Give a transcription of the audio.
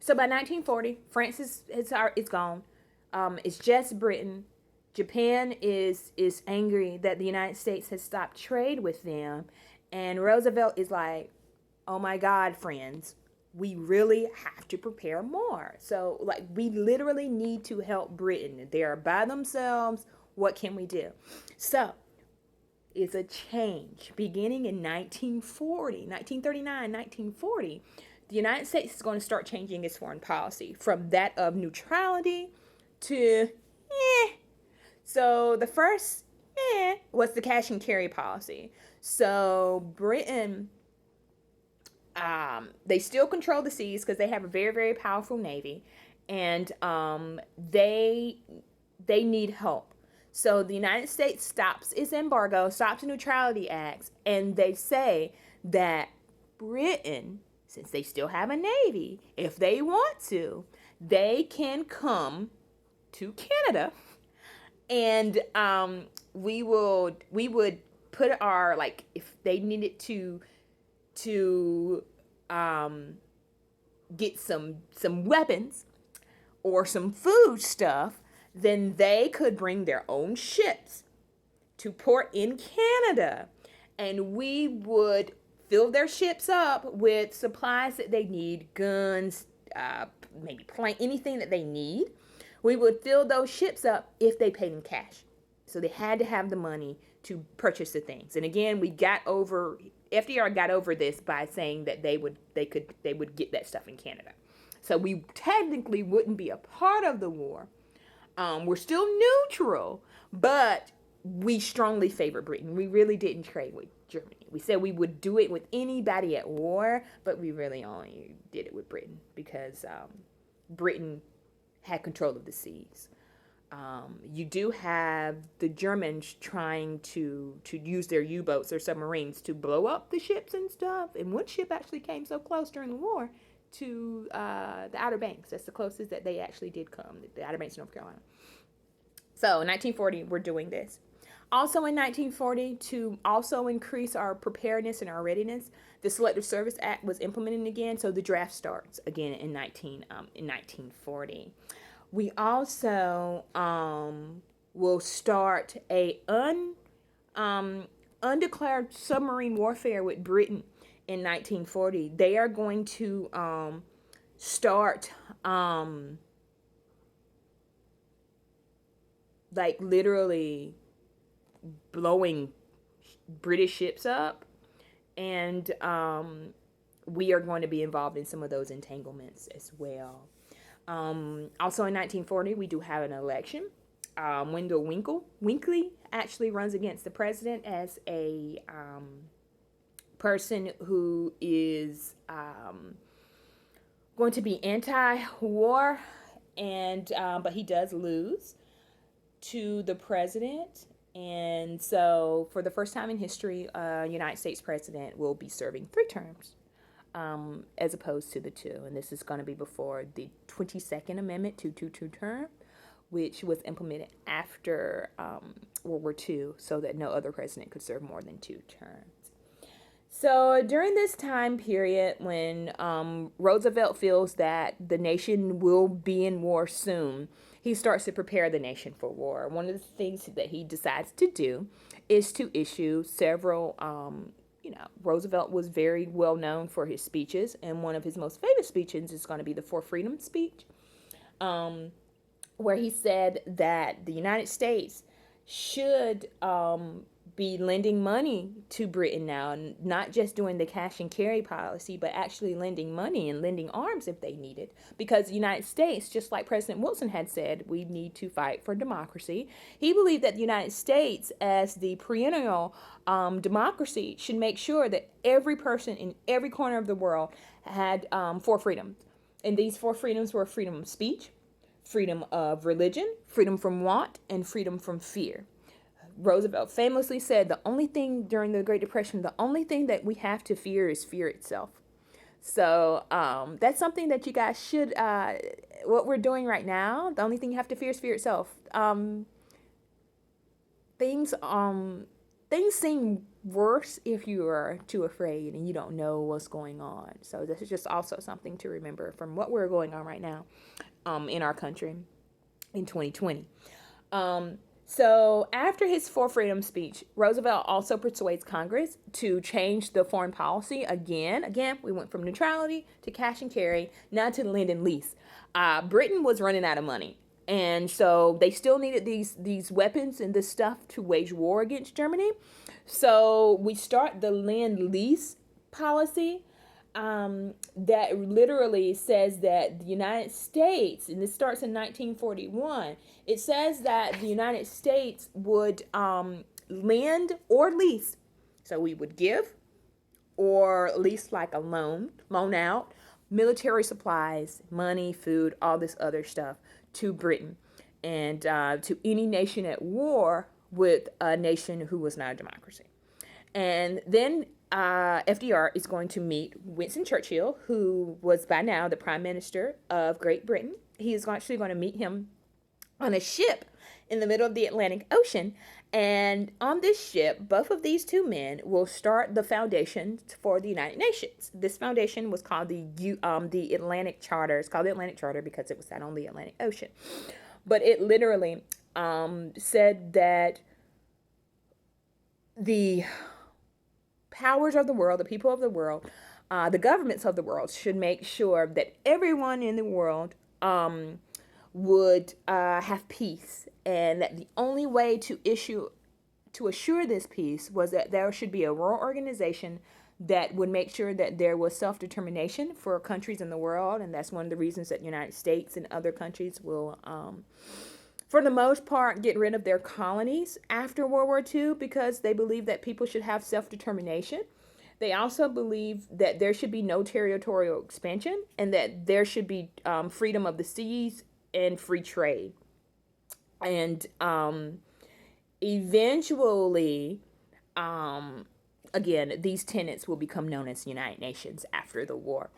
So by 1940, France is gone. It's just Britain. Japan is angry that the United States has stopped trade with them, and Roosevelt is like, "Oh my God, friends, we really have to prepare more. So like we literally need to help Britain. They are by themselves. What can we do?" So it's a change beginning in 1940, 1939, 1940. The United States is going to start changing its foreign policy from that of neutrality to So the first was the cash and carry policy. So Britain, they still control the seas because they have a very, very powerful navy, and they need help. So the United States stops its embargo, stops the neutrality acts, and they say that Britain, since they still have a navy, if they want to, they can come to Canada, and we would put our, like, if they needed to get some weapons or some food stuff, then they could bring their own ships to port in Canada, and we would fill their ships up with supplies that they need, guns, maybe anything that they need. We would fill those ships up if they paid in cash. So they had to have the money to purchase the things. And again, FDR got over this by saying that they would get that stuff in Canada. So we technically wouldn't be a part of the war. We're still neutral, but we strongly favor Britain. We really didn't trade with Germany. We said we would do it with anybody at war, but we really only did it with Britain because Britain had control of the seas. You do have the Germans trying to use their U-boats or submarines to blow up the ships and stuff. And one ship actually came so close during the war to the Outer Banks. That's the closest that they actually did come, the Outer Banks, North Carolina. So in 1940, we're doing this. Also in 1940, to also increase our preparedness and our readiness, the Selective Service Act was implemented again, so the draft starts again in 1940. We also will start a undeclared submarine warfare with Britain in 1940. They are going to start like literally blowing British ships up, and we are going to be involved in some of those entanglements as well. Also in 1940, we do have an election. Wendell Winkley actually runs against the president as a person who is going to be anti-war, and but he does lose to the president. And so for the first time in history, United States president will be serving 3 terms as opposed to the 2. And this is going to be before the 22nd Amendment to 2 term, which was implemented after World War II so that no other president could serve more than 2 terms. So during this time period when Roosevelt feels that the nation will be in war soon, he starts to prepare the nation for war. One of the things that he decides to do is to issue several, Roosevelt was very well known for his speeches, and one of his most famous speeches is going to be the For Freedom speech, where he said that the United States should be lending money to Britain now, not just doing the cash and carry policy, but actually lending money and lending arms if they need it. Because the United States, just like President Wilson had said, we need to fight for democracy. He believed that the United States, as the perennial democracy, should make sure that every person in every corner of the world had 4 freedoms. And these 4 freedoms were freedom of speech, freedom of religion, freedom from want, and freedom from fear. Roosevelt famously said the only thing during the Great Depression, the only thing that we have to fear is fear itself. So that's something that you guys should, what we're doing right now, the only thing you have to fear is fear itself. Things seem worse if you are too afraid and you don't know what's going on. So this is just also something to remember from what we're going on right now in our country in 2020. Um, so after his For Freedom speech, Roosevelt also persuades Congress to change the foreign policy again. Again, we went from neutrality to cash and carry, now to lend and lease. Britain was running out of money. And so they still needed these weapons and this stuff to wage war against Germany. So we start the lend lease policy that literally says that the United States, and this starts in 1941, it says that the United States would lend or lease. So we would give or lease, like a loan out military supplies, money, food, all this other stuff to Britain and to any nation at war with a nation who was not a democracy. And then FDR is going to meet Winston Churchill, who was by now the Prime Minister of Great Britain. He is actually going to meet him on a ship in the middle of the Atlantic Ocean. And on this ship, both of these two men will start the foundation for the United Nations. This foundation was called the Atlantic Charter. It's called the Atlantic Charter because it was set on the Atlantic Ocean. But it literally said that the powers of the world, the people of the world, the governments of the world should make sure that everyone in the world would have peace, and that the only way to assure this peace was that there should be a world organization that would make sure that there was self-determination for countries in the world. And that's one of the reasons that the United States and other countries will for the most part, get rid of their colonies after World War II, because they believe that people should have self-determination. They also believe that there should be no territorial expansion, and that there should be freedom of the seas and free trade. And eventually, again, these tenets will become known as the United Nations after the war.